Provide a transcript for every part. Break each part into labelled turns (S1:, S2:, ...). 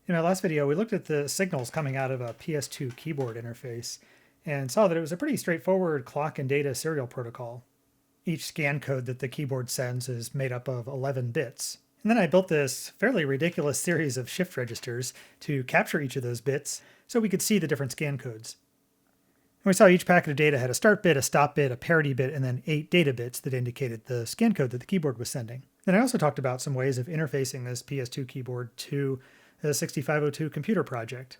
S1: In our last video, we looked at the signals coming out of a PS2 keyboard interface and saw that it was a pretty straightforward clock and data serial protocol. Each scan code that the keyboard sends is made up of 11 bits. And then I built this fairly ridiculous series of shift registers to capture each of those bits so we could see the different scan codes. And we saw each packet of data had a start bit, a stop bit, a parity bit, and then 8 data bits that indicated the scan code that the keyboard was sending. Then I also talked about some ways of interfacing this PS2 keyboard to the 6502 computer project.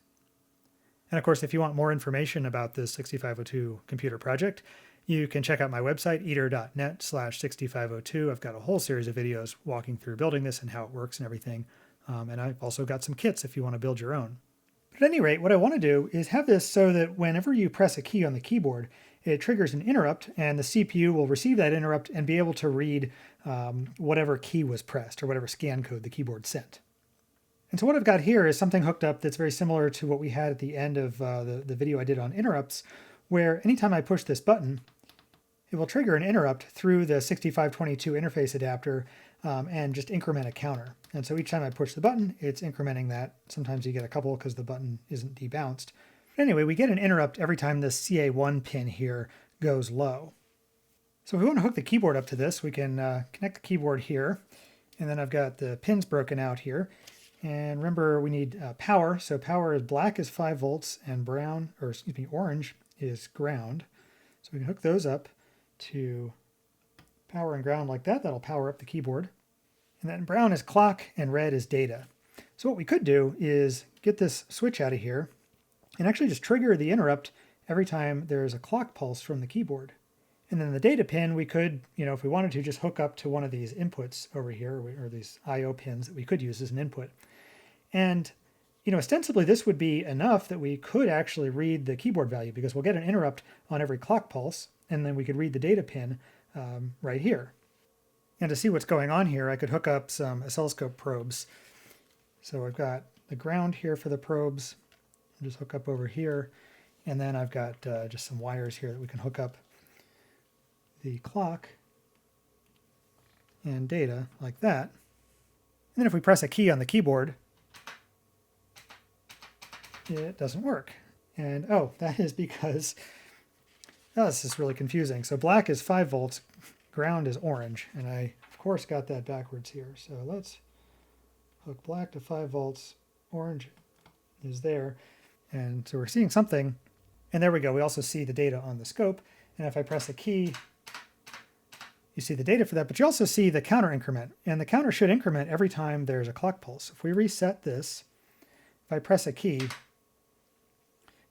S1: And of course, if you want more information about this 6502 computer project, you can check out my website, eater.net/6502. I've got a whole series of videos walking through building this and how it works and everything. And I've also got some kits if you want to build your own. But at any rate, what I want to do is have this so that whenever you press a key on the keyboard, it triggers an interrupt, and the CPU will receive that interrupt and be able to read whatever key was pressed or whatever scan code the keyboard sent. And so what I've got here is something hooked up that's very similar to what we had at the end of the video I did on interrupts, where anytime I push this button, it will trigger an interrupt through the 6522 interface adapter and just increment a counter. And so each time I push the button, it's incrementing that. Sometimes you get a couple because the button isn't debounced. But anyway, we get an interrupt every time this CA1 pin here goes low. So if we want to hook the keyboard up to this, we can connect the keyboard here. And then I've got the pins broken out here. And remember, we need power. So power is black is 5 volts and orange is ground. So we can hook those up to power and ground like that. That'll power up the keyboard. And then brown is clock and red is data. So what we could do is get this switch out of here and actually just trigger the interrupt every time there's a clock pulse from the keyboard. And then the data pin, we could, if we wanted to, just hook up to one of these inputs over here, or these I/O pins that we could use as an input. And, ostensibly this would be enough that we could actually read the keyboard value, because we'll get an interrupt on every clock pulse, and then we could read the data pin right here. And to see what's going on here, I could hook up some oscilloscope probes. So I've got the ground here for the probes. I'll just hook up over here. And then I've got just some wires here that we can hook up the clock and data like that. And then if we press a key on the keyboard, it doesn't work. And that is because, this is really confusing. So black is 5 volts, ground is orange, and I of course got that backwards here. So let's hook black to 5 volts, orange is there. And so we're seeing something, and there we go. We also see the data on the scope. And if I press a key, you see the data for that, but you also see the counter increment. And the counter should increment every time there's a clock pulse. If we reset this, if I press a key,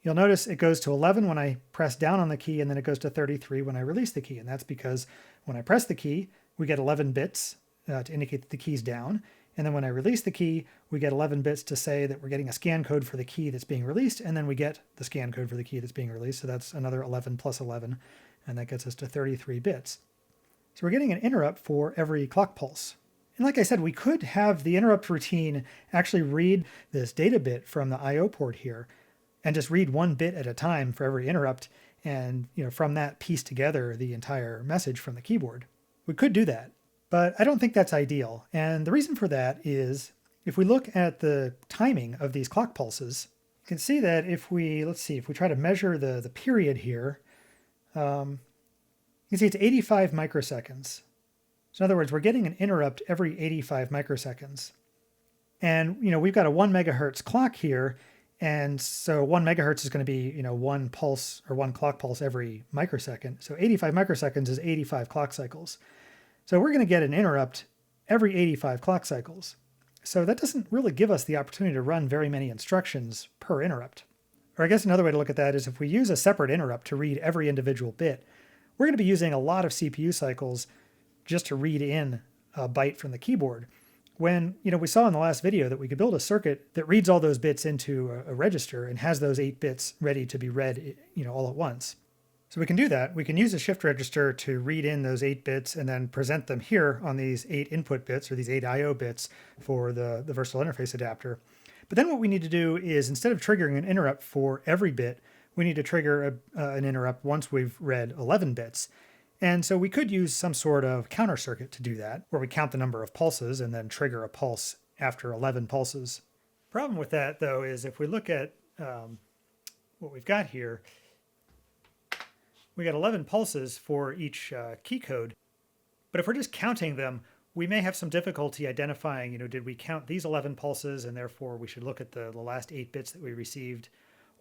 S1: you'll notice it goes to 11 when I press down on the key, and then it goes to 33 when I release the key. And that's because when I press the key, we get 11 bits to indicate that the key's down. And then when I release the key, we get 11 bits to say that we're getting a scan code for the key that's being released, and then we get the scan code for the key that's being released. So that's another 11 plus 11, and that gets us to 33 bits. So we're getting an interrupt for every clock pulse. And like I said, we could have the interrupt routine actually read this data bit from the I/O port here and just read 1 bit at a time for every interrupt, and from that piece together the entire message from the keyboard. We could do that, but I don't think that's ideal. And the reason for that is if we look at the timing of these clock pulses, you can see that if we try to measure the period here, you can see it's 85 microseconds. So in other words, we're getting an interrupt every 85 microseconds. And, we've got a 1 megahertz clock here. And so 1 megahertz is going to be, 1 pulse or 1 clock pulse every microsecond. So 85 microseconds is 85 clock cycles. So we're going to get an interrupt every 85 clock cycles. So that doesn't really give us the opportunity to run very many instructions per interrupt. Or I guess another way to look at that is if we use a separate interrupt to read every individual bit, we're going to be using a lot of CPU cycles just to read in a byte from the keyboard. When, we saw in the last video that we could build a circuit that reads all those bits into a register and has those 8 bits ready to be read, all at once. So we can do that. We can use a shift register to read in those 8 bits and then present them here on these 8 input bits or these 8 I/O bits for the versatile interface adapter. But then what we need to do is, instead of triggering an interrupt for every bit, we need to trigger an interrupt once we've read 11 bits. And so we could use some sort of counter circuit to do that, where we count the number of pulses and then trigger a pulse after 11 pulses. Problem with that, though, is if we look at what we've got here, we got 11 pulses for each key code. But if we're just counting them, we may have some difficulty identifying, did we count these 11 pulses and therefore we should look at the last 8 bits that we received?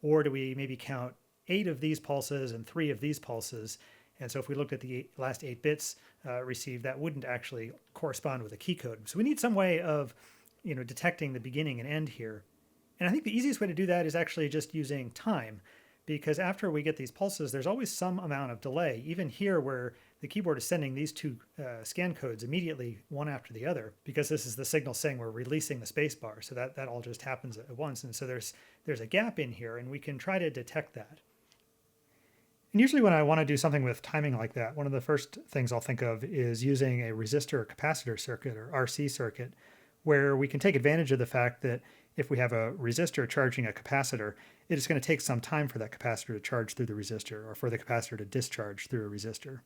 S1: Or do we maybe count 8 of these pulses and 3 of these pulses? And so if we looked at the last 8 bits received, that wouldn't actually correspond with a key code. So we need some way of, detecting the beginning and end here. And I think the easiest way to do that is actually just using time, because after we get these pulses, there's always some amount of delay. Even here where the keyboard is sending these 2 scan codes immediately, one after the other, because this is the signal saying we're releasing the spacebar. So that all just happens at once. And so there's a gap in here, and we can try to detect that. And usually when I want to do something with timing like that, one of the first things I'll think of is using a resistor or capacitor circuit, or RC circuit, where we can take advantage of the fact that if we have a resistor charging a capacitor, it is going to take some time for that capacitor to charge through the resistor, or for the capacitor to discharge through a resistor.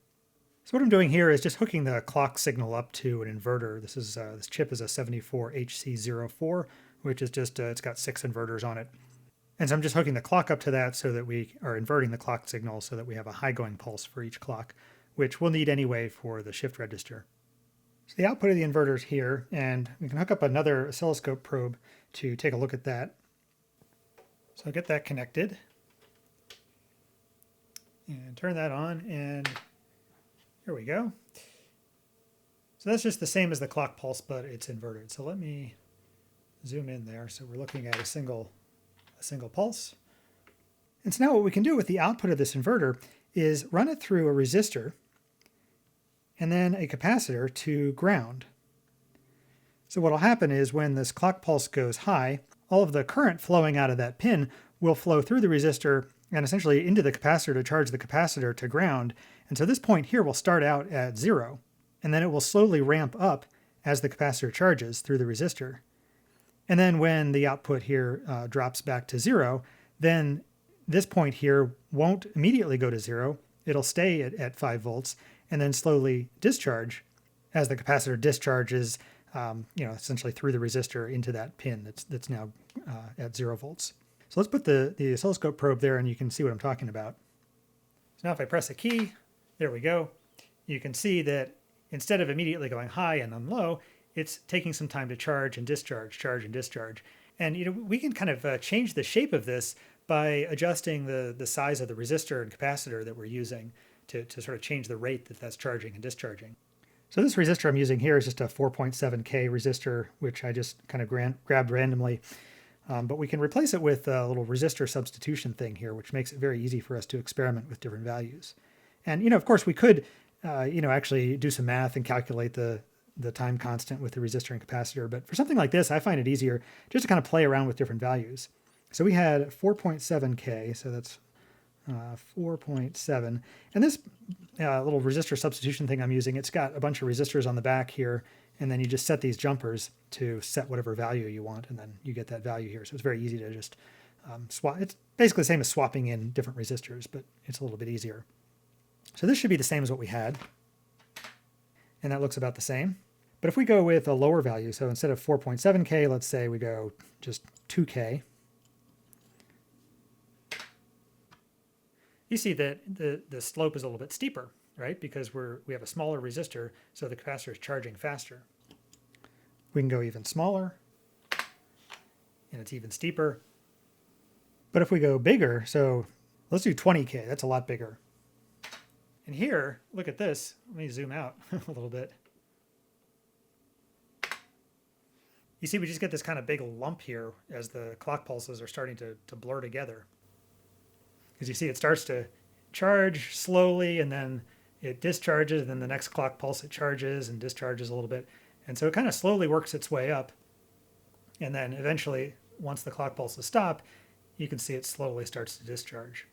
S1: So what I'm doing here is just hooking the clock signal up to an inverter. This chip is a 74HC04, which is just, it's got 6 inverters on it. And so I'm just hooking the clock up to that so that we are inverting the clock signal so that we have a high going pulse for each clock, which we'll need anyway for the shift register. So the output of the inverter is here, and we can hook up another oscilloscope probe to take a look at that. So I'll get that connected and turn that on, and here we go. So that's just the same as the clock pulse, but it's inverted. So let me zoom in there. So we're looking at a single pulse. And so now what we can do with the output of this inverter is run it through a resistor and then a capacitor to ground. So what will happen is when this clock pulse goes high, all of the current flowing out of that pin will flow through the resistor and essentially into the capacitor to charge the capacitor to ground. And so this point here will start out at 0, and then it will slowly ramp up as the capacitor charges through the resistor. And then when the output here drops back to 0, then this point here won't immediately go to 0. It'll stay at 5 volts and then slowly discharge as the capacitor discharges, essentially through the resistor into that pin that's now at 0 volts. So let's put the oscilloscope probe there and you can see what I'm talking about. So now if I press a key, there we go. You can see that instead of immediately going high and then low, it's taking some time to charge and discharge, charge and discharge. And we can kind of change the shape of this by adjusting the size of the resistor and capacitor that we're using to sort of change the rate that's charging and discharging. So this resistor I'm using here is just a 4.7K resistor, which I just kind of grabbed randomly. But we can replace it with a little resistor substitution thing here, which makes it very easy for us to experiment with different values. And, of course, we could, actually do some math and calculate the time constant with the resistor and capacitor. But for something like this, I find it easier just to kind of play around with different values. So we had 4.7K, so that's 4.7. And this little resistor substitution thing I'm using, it's got a bunch of resistors on the back here, and then you just set these jumpers to set whatever value you want, and then you get that value here. So it's very easy to just swap. It's basically the same as swapping in different resistors, but it's a little bit easier. So this should be the same as what we had, and that looks about the same. But if we go with a lower value, so instead of 4.7K, let's say we go just 2K, you see that the slope is a little bit steeper, right? Because we have a smaller resistor, so the capacitor is charging faster. We can go even smaller, and it's even steeper. But if we go bigger, so let's do 20K, that's a lot bigger. And here, look at this. Let me zoom out a little bit. You see, we just get this kind of big lump here as the clock pulses are starting to blur together. Because you see it starts to charge slowly, and then it discharges, and then the next clock pulse it charges and discharges a little bit. And so it kind of slowly works its way up. And then eventually, once the clock pulses stop, you can see it slowly starts to discharge.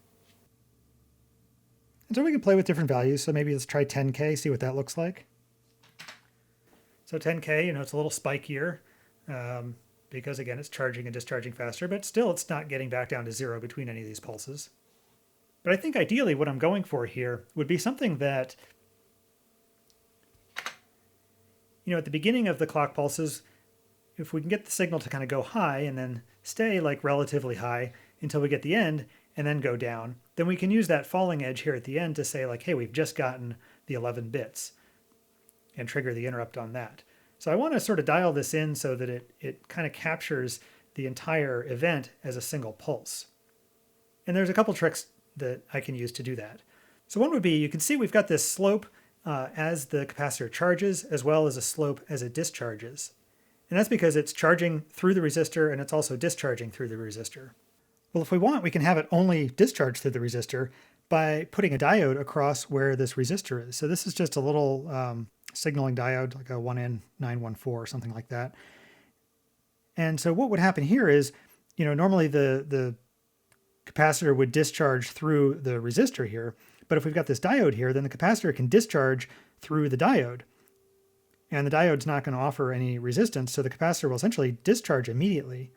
S1: And so we can play with different values. So maybe let's try 10K, see what that looks like. So 10K, it's a little spikier because, again, it's charging and discharging faster, but still it's not getting back down to 0 between any of these pulses. But I think ideally what I'm going for here would be something that, at the beginning of the clock pulses, if we can get the signal to kind of go high and then stay like relatively high until we get the end and then go down, then we can use that falling edge here at the end to say like, hey, we've just gotten the 11 bits and trigger the interrupt on that. So I want to sort of dial this in so that it kind of captures the entire event as a single pulse. And there's a couple tricks that I can use to do that. So one would be, you can see we've got this slope as the capacitor charges, as well as a slope as it discharges. And that's because it's charging through the resistor and it's also discharging through the resistor. Well, if we want, we can have it only discharge through the resistor by putting a diode across where this resistor is. So this is just a little signaling diode, like a 1N914 or something like that. And so what would happen here is, normally the capacitor would discharge through the resistor here, but if we've got this diode here, then the capacitor can discharge through the diode. And the diode's not going to offer any resistance, so the capacitor will essentially discharge immediately.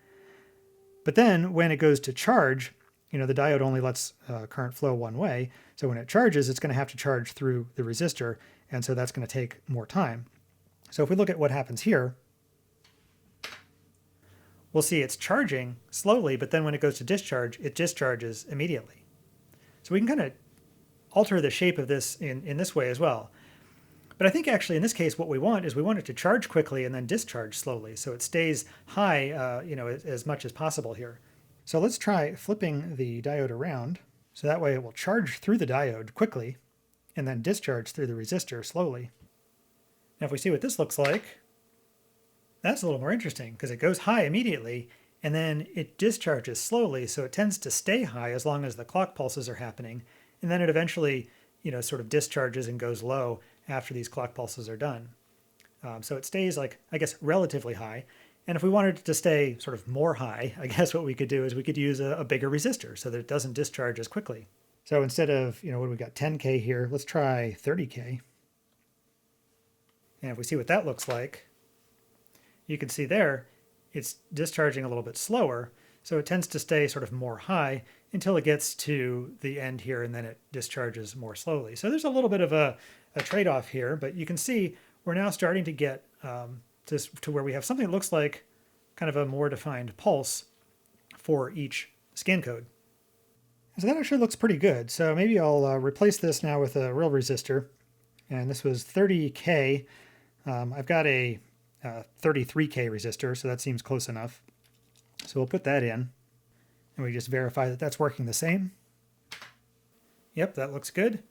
S1: But then when it goes to charge, the diode only lets current flow one way, so when it charges, it's going to have to charge through the resistor, and so that's going to take more time. So if we look at what happens here, we'll see it's charging slowly, but then when it goes to discharge, it discharges immediately. So we can kind of alter the shape of this in this way as well. But I think actually in this case, what we want is we want it to charge quickly and then discharge slowly, so it stays high, as much as possible here. So let's try flipping the diode around, so that way it will charge through the diode quickly and then discharge through the resistor slowly. Now if we see what this looks like, that's a little more interesting because it goes high immediately and then it discharges slowly, so it tends to stay high as long as the clock pulses are happening, and then it eventually, sort of discharges and goes low after these clock pulses are done. So it stays like, I guess, relatively high. And if we wanted it to stay sort of more high, I guess what we could do is we could use a bigger resistor so that it doesn't discharge as quickly. So instead of, what do we got, 10K here, let's try 30K. And if we see what that looks like, you can see there, it's discharging a little bit slower. So it tends to stay sort of more high until it gets to the end here, and then it discharges more slowly. So there's a little bit of a trade-off here, but you can see we're now starting to get to where we have something that looks like kind of a more defined pulse for each scan code. So that actually looks pretty good. So maybe I'll replace this now with a real resistor. And this was 30K. I've got a 33K resistor, so that seems close enough. So we'll put that in, and we just verify that that's working the same. Yep, that looks good.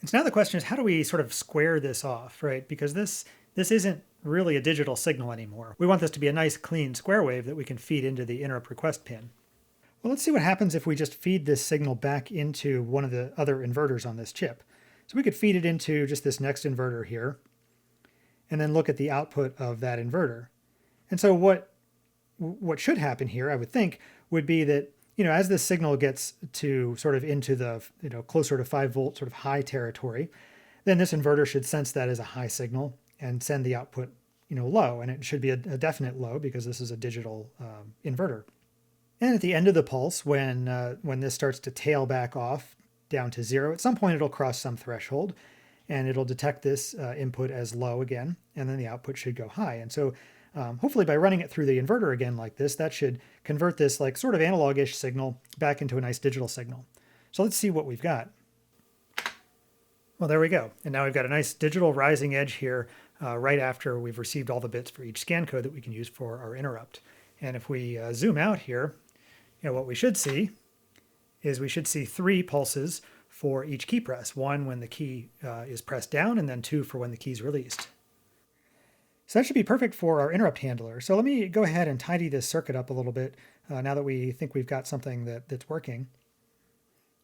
S1: And so now the question is, how do we sort of square this off, right? Because this isn't really a digital signal anymore. We want this to be a nice clean square wave that we can feed into the interrupt request pin. Well, let's see what happens if we just feed this signal back into one of the other inverters on this chip. So we could feed it into just this next inverter here, and then look at the output of that inverter. And so what should happen here, I would think, would be that, as this signal gets to sort of into the, closer to 5 volt sort of high territory, then this inverter should sense that as a high signal and send the output, low. And it should be a definite low because this is a digital inverter. And at the end of the pulse, when this starts to tail back off down to 0, at some point it'll cross some threshold and it'll detect this input as low again, and then the output should go high. And so hopefully by running it through the inverter again like this, that should convert this like sort of analog-ish signal back into a nice digital signal. So let's see what we've got. Well, there we go. And now we've got a nice digital rising edge here right after we've received all the bits for each scan code that we can use for our interrupt. And if we zoom out here, what we should see is we should see 3 pulses for each key press. 1 when the key is pressed down, and then 2 for when the key is released. So that should be perfect for our interrupt handler. So let me go ahead and tidy this circuit up a little bit now that we think we've got something that's working.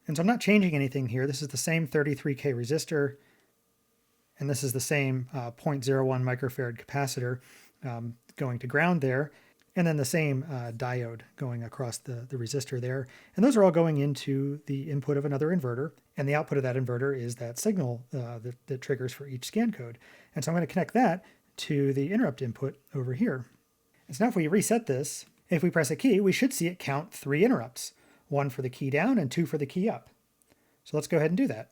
S1: And so I'm not changing anything here. This is the same 33K resistor, and this is the same 0.01 microfarad capacitor going to ground there, and then the same diode going across the resistor there. And those are all going into the input of another inverter, and the output of that inverter is that signal that triggers for each scan code. And so I'm going to connect that to the interrupt input over here. And so now if we reset this, if we press a key, we should see it count 3 interrupts, 1 for the key down and 2 for the key up. So let's go ahead and do that.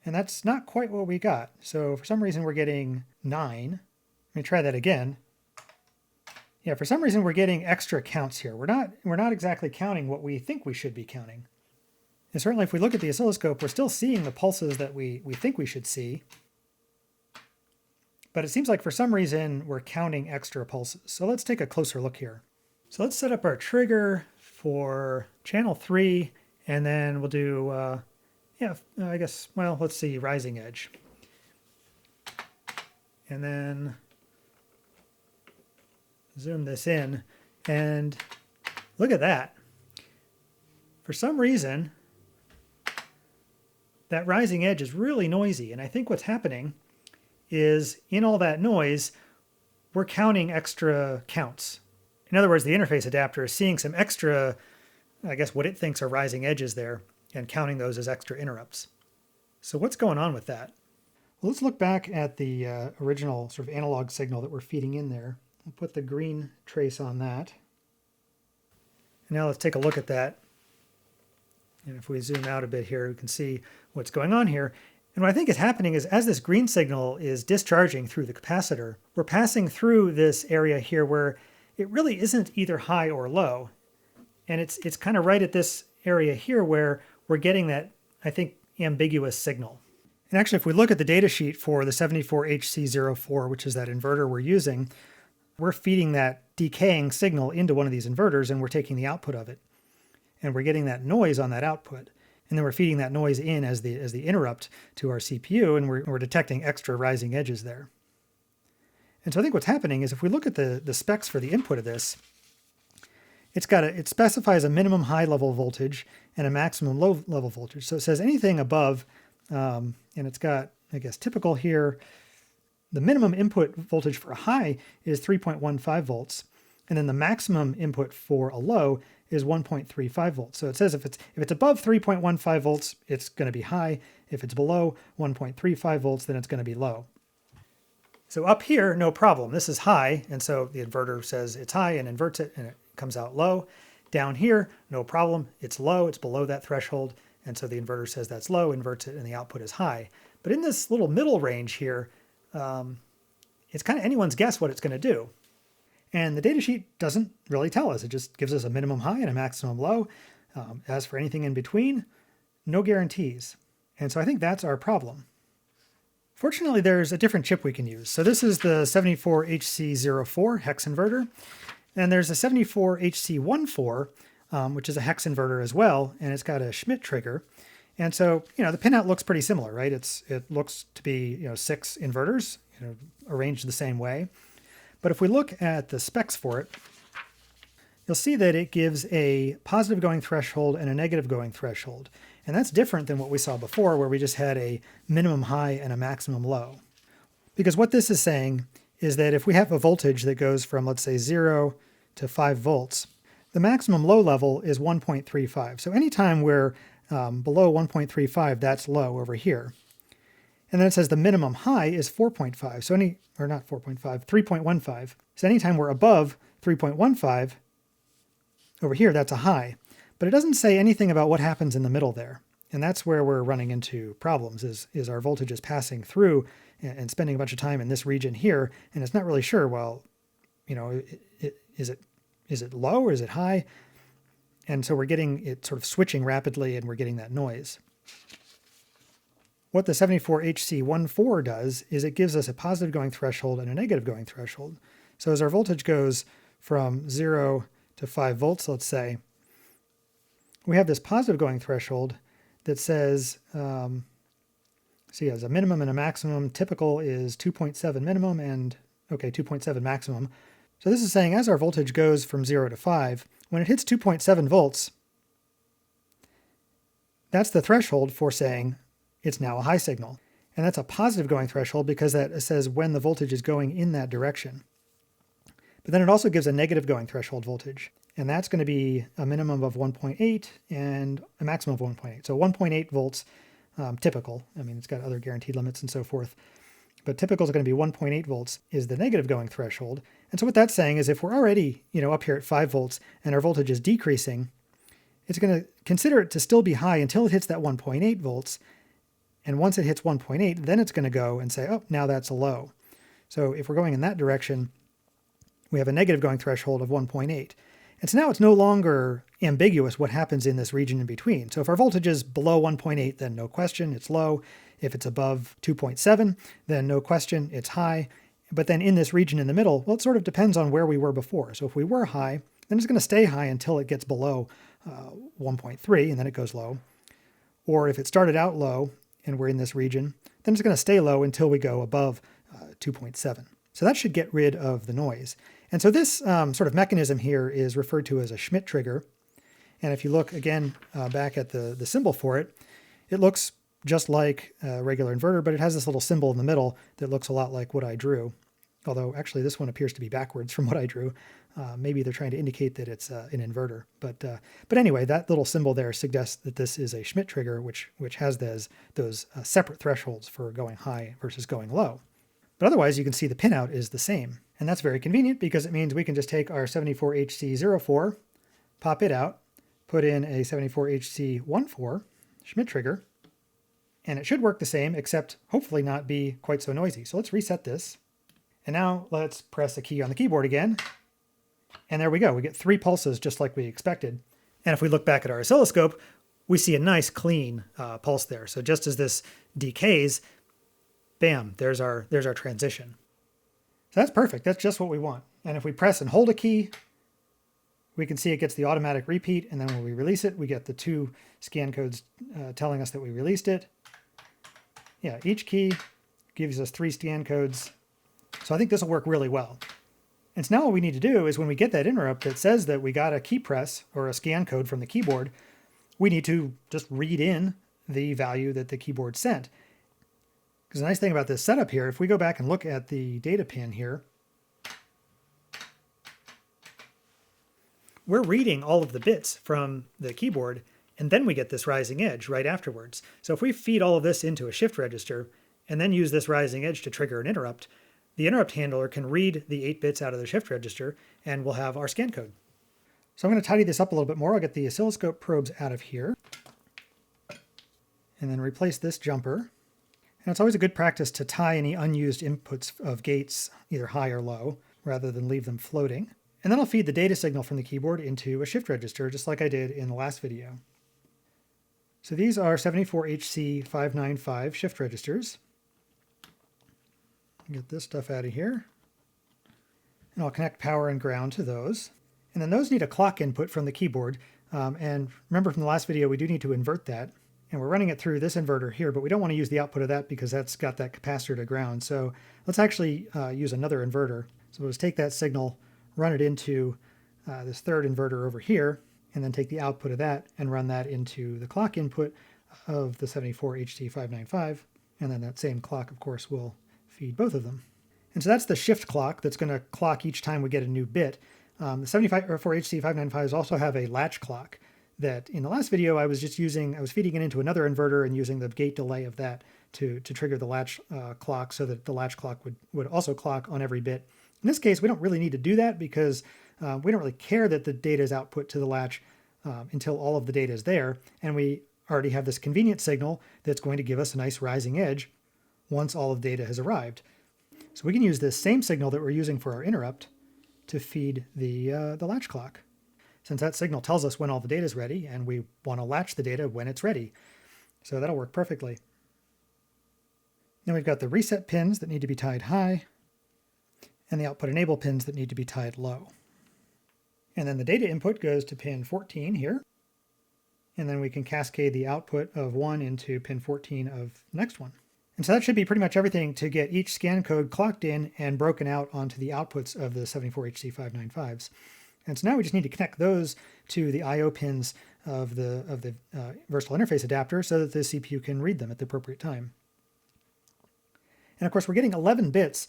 S1: And that's not quite what we got. So for some reason we're getting 9. Let me try that again. Yeah, for some reason we're getting extra counts here. We're not exactly counting what we think we should be counting. And certainly if we look at the oscilloscope, we're still seeing the pulses that we think we should see. But it seems like for some reason we're counting extra pulses. So let's take a closer look here. So let's set up our trigger for channel 3, and then we'll do, I guess, well, let's see, rising edge. And then zoom this in, and look at that. For some reason, that rising edge is really noisy, and I think what's happening is in all that noise, we're counting extra counts. In other words, the interface adapter is seeing some extra, I guess, what it thinks are rising edges there, and counting those as extra interrupts. So what's going on with that? Well, let's look back at the original sort of analog signal that we're feeding in there. We'll put the green trace on that. And now let's take a look at that. And if we zoom out a bit here, we can see what's going on here. And what I think is happening is as this green signal is discharging through the capacitor, we're passing through this area here where it really isn't either high or low. And it's kind of right at this area here where we're getting that, I think, ambiguous signal. And actually, if we look at the data sheet for the 74HC04, which is that inverter we're using, we're feeding that decaying signal into one of these inverters and we're taking the output of it. And we're getting that noise on that output. And then we're feeding that noise in as the interrupt to our CPU, and we're detecting extra rising edges there. And so I think what's happening is if we look at the specs for the input of this, it specifies a minimum high level voltage and a maximum low level voltage. So it says anything above, and it's got, I guess, typical here. The minimum input voltage for a high is 3.15 volts, and then the maximum input for a low is 1.35 volts. So it says if it's above 3.15 volts, it's going to be high. If it's below 1.35 volts, then it's going to be low. So up here, no problem. This is high, and so the inverter says it's high and inverts it, and it comes out low. Down here, no problem. It's low. It's below that threshold, and so the inverter says that's low, inverts it, and the output is high. But in this little middle range here, it's kind of anyone's guess what it's going to do. And the datasheet doesn't really tell us. It just gives us a minimum high and a maximum low. As for anything in between, no guarantees. And so I think that's our problem. Fortunately, there's a different chip we can use. So this is the 74HC04 hex inverter. And there's a 74HC14, which is a hex inverter as well. And it's got a Schmidt trigger. And so, the pinout looks pretty similar, right? It looks to be, 6 inverters, arranged the same way. But if we look at the specs for it, you'll see that it gives a positive going threshold and a negative going threshold. And that's different than what we saw before, where we just had a minimum high and a maximum low. Because what this is saying is that if we have a voltage that goes from, let's say, 0 to 5 volts, the maximum low level is 1.35. So anytime we're below 1.35, that's low over here. And then it says the minimum high is 4.5. So 3.15. So anytime we're above 3.15, over here, that's a high. But it doesn't say anything about what happens in the middle there. And that's where we're running into problems, is our voltage is passing through and spending a bunch of time in this region here, and it's not really sure, well, is it low or is it high? And so we're getting it sort of switching rapidly, and we're getting that noise. What the 74HC14 does is it gives us a positive going threshold and a negative going threshold. So as our voltage goes from 0 to 5 volts, let's say, we have this positive going threshold that says, as a minimum and a maximum, typical is 2.7 minimum and, 2.7 maximum. So this is saying as our voltage goes from 0 to 5, when it hits 2.7 volts, that's the threshold for saying it's now a high signal. And that's a positive going threshold because that says when the voltage is going in that direction. But then it also gives a negative going threshold voltage. And that's going to be a minimum of 1.8 and a maximum of 1.8. So 1.8 volts, typical. I mean, it's got other guaranteed limits and so forth. But typical is going to be 1.8 volts is the negative going threshold. And so what that's saying is if we're already, up here at 5 volts and our voltage is decreasing, it's going to consider it to still be high until it hits that 1.8 volts. And once it hits 1.8, then it's going to go and say, oh, now that's a low. So if we're going in that direction, we have a negative going threshold of 1.8. And so now it's no longer ambiguous what happens in this region in between. So if our voltage is below 1.8, then no question, it's low. If it's above 2.7, then no question, it's high. But then in this region in the middle, well, it sort of depends on where we were before. So if we were high, then it's going to stay high until it gets below 1.3, and then it goes low. Or if it started out low and we're in this region, then it's going to stay low until we go above 2.7. So that should get rid of the noise. And so this sort of mechanism here is referred to as a Schmidt trigger. And if you look again back at the symbol for it, it looks just like a regular inverter, but it has this little symbol in the middle that looks a lot like what I drew. Although actually this one appears to be backwards from what I drew. Maybe they're trying to indicate that it's an inverter. But anyway, that little symbol there suggests that this is a Schmidt trigger, which has those separate thresholds for going high versus going low. But otherwise, you can see the pinout is the same. And that's very convenient because it means we can just take our 74HC04, pop it out, put in a 74HC14 Schmidt trigger, and it should work the same, except hopefully not be quite so noisy. So let's reset this. And now let's press a key on the keyboard again. And there we go. We get 3 pulses just like we expected. And if we look back at our oscilloscope, we see a nice clean pulse there. So just as this decays, bam, there's our transition. So that's perfect. That's just what we want. And if we press and hold a key, we can see it gets the automatic repeat. And then when we release it, we get the 2 scan codes telling us that we released it. Yeah, each key gives us 3 scan codes. So I think this will work really well. And so now what we need to do is when we get that interrupt that says that we got a key press or a scan code from the keyboard, we need to just read in the value that the keyboard sent. Because the nice thing about this setup here, if we go back and look at the data pin here, we're reading all of the bits from the keyboard, and then we get this rising edge right afterwards. So if we feed all of this into a shift register and then use this rising edge to trigger an interrupt, the interrupt handler can read the 8 bits out of the shift register, and we'll have our scan code. So I'm going to tidy this up a little bit more. I'll get the oscilloscope probes out of here, and then replace this jumper. And it's always a good practice to tie any unused inputs of gates, either high or low, rather than leave them floating. And then I'll feed the data signal from the keyboard into a shift register, just like I did in the last video. So these are 74HC595 shift registers. Get this stuff out of here. And I'll connect power and ground to those. And then those need a clock input from the keyboard. And remember from the last video, we do need to invert that. And we're running it through this inverter here, but we don't want to use the output of that because that's got that capacitor to ground. So let's actually use another inverter. So we'll just take that signal, run it into this third inverter over here, and then take the output of that and run that into the clock input of the 74HC595. And then that same clock, of course, will feed both of them. And so that's the shift clock that's going to clock each time we get a new bit. The 74HC595s also have a latch clock that in the last video I was feeding it into another inverter and using the gate delay of that to trigger the latch clock so that the latch clock would also clock on every bit. In this case, we don't really need to do that because we don't really care that the data is output to the latch until all of the data is there. And we already have this convenient signal that's going to give us a nice rising edge once all of the data has arrived. So we can use this same signal that we're using for our interrupt to feed the latch clock. Since that signal tells us when all the data is ready, and we want to latch the data when it's ready. So that'll work perfectly. Then we've got the reset pins that need to be tied high, and the output enable pins that need to be tied low. And then the data input goes to pin 14 here, and then we can cascade the output of 1 into pin 14 of the next one. And so that should be pretty much everything to get each scan code clocked in and broken out onto the outputs of the 74HC595s. And so now we just need to connect those to the I/O pins of the versatile interface adapter so that the CPU can read them at the appropriate time. And of course, we're getting 11 bits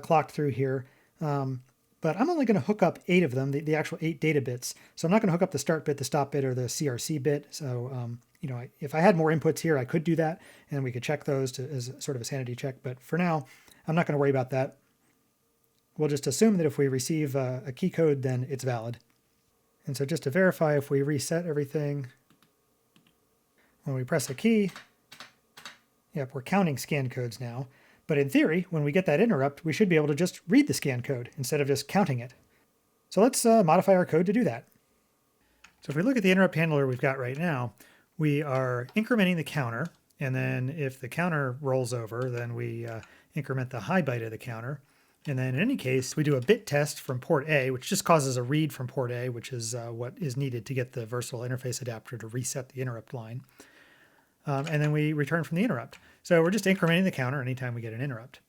S1: clocked through here, but I'm only going to hook up 8 of them, the actual 8 data bits. So I'm not going to hook up the start bit, the stop bit, or the CRC bit. So if I had more inputs here, I could do that, and we could check those as sort of a sanity check. But for now, I'm not going to worry about that. We'll just assume that if we receive a key code, then it's valid. And so just to verify, if we reset everything, when we press a key, yep, we're counting scan codes now. But in theory, when we get that interrupt, we should be able to just read the scan code instead of just counting it. So let's modify our code to do that. So if we look at the interrupt handler we've got right now, we are incrementing the counter. And then if the counter rolls over, then we increment the high byte of the counter. And then in any case, we do a bit test from port A, which just causes a read from port A, which is what is needed to get the versatile interface adapter to reset the interrupt line. And then we return from the interrupt. So we're just incrementing the counter anytime we get an interrupt.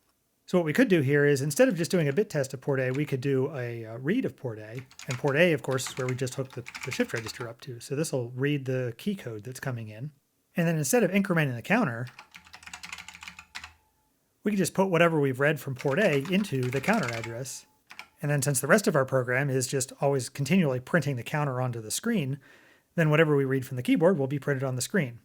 S1: So what we could do here is, instead of just doing a bit test of port A, we could do a read of port A. And port A, of course, is where we just hooked the shift register up to. So this will read the key code that's coming in. And then instead of incrementing the counter, we can just put whatever we've read from port A into the counter address. And then since the rest of our program is just always continually printing the counter onto the screen, then whatever we read from the keyboard will be printed on the screen.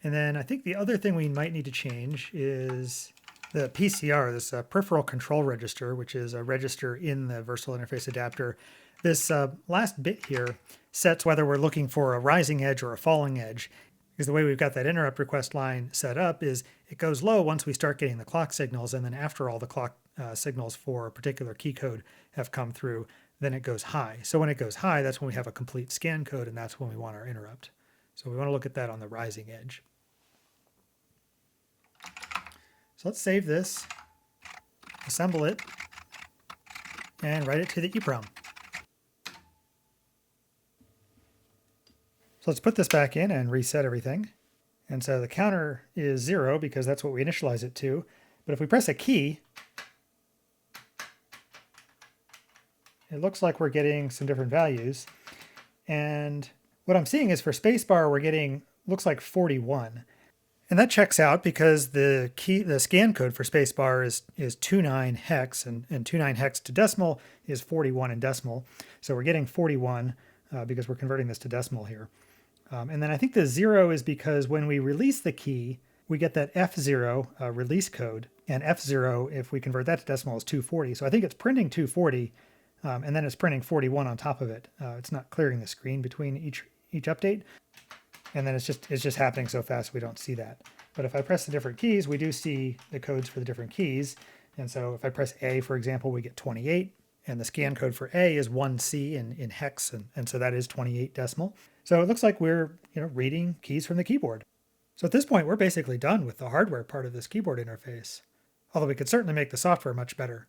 S1: And then I think the other thing we might need to change is the PCR, this peripheral control register, which is a register in the versatile interface adapter. This last bit here sets whether we're looking for a rising edge or a falling edge. Because the way we've got that interrupt request line set up is it goes low once we start getting the clock signals, and then after all the clock signals for a particular key code have come through, then it goes high. So when it goes high, that's when we have a complete scan code, and that's when we want our interrupt. So we want to look at that on the rising edge. So let's save this, assemble it, and write it to the EEPROM. So let's put this back in and reset everything. And so the counter is 0 because that's what we initialize it to. But if we press a key, it looks like we're getting some different values. And what I'm seeing is for spacebar, we're getting, looks like 41. And that checks out because the scan code for spacebar is 29 hex, and 29 hex to decimal is 41 in decimal. So we're getting 41 because we're converting this to decimal here. And then I think the 0 is because when we release the key, we get that F0 release code. And F0, if we convert that to decimal, is 240. So I think it's printing 240, and then it's printing 41 on top of it. It's not clearing the screen between each update. And then it's just happening so fast we don't see that. But if I press the different keys, we do see the codes for the different keys. And so if I press A, for example, we get 28. And the scan code for A is 1C in hex, and so that is 28 decimal. So it looks like we're reading keys from the keyboard. So at this point, we're basically done with the hardware part of this keyboard interface, although we could certainly make the software much better.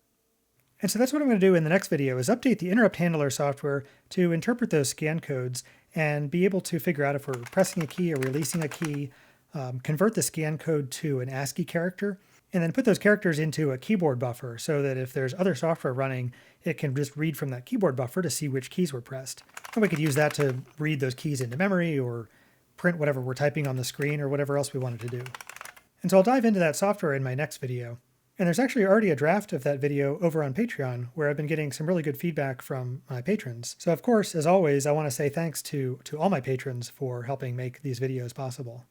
S1: And so that's what I'm going to do in the next video, is update the interrupt handler software to interpret those scan codes and be able to figure out if we're pressing a key or releasing a key, convert the scan code to an ASCII character, and then put those characters into a keyboard buffer so that if there's other software running, it can just read from that keyboard buffer to see which keys were pressed. And we could use that to read those keys into memory or print whatever we're typing on the screen or whatever else we wanted to do. And so I'll dive into that software in my next video. And there's actually already a draft of that video over on Patreon where I've been getting some really good feedback from my patrons. So of course, as always, I want to say thanks to all my patrons for helping make these videos possible.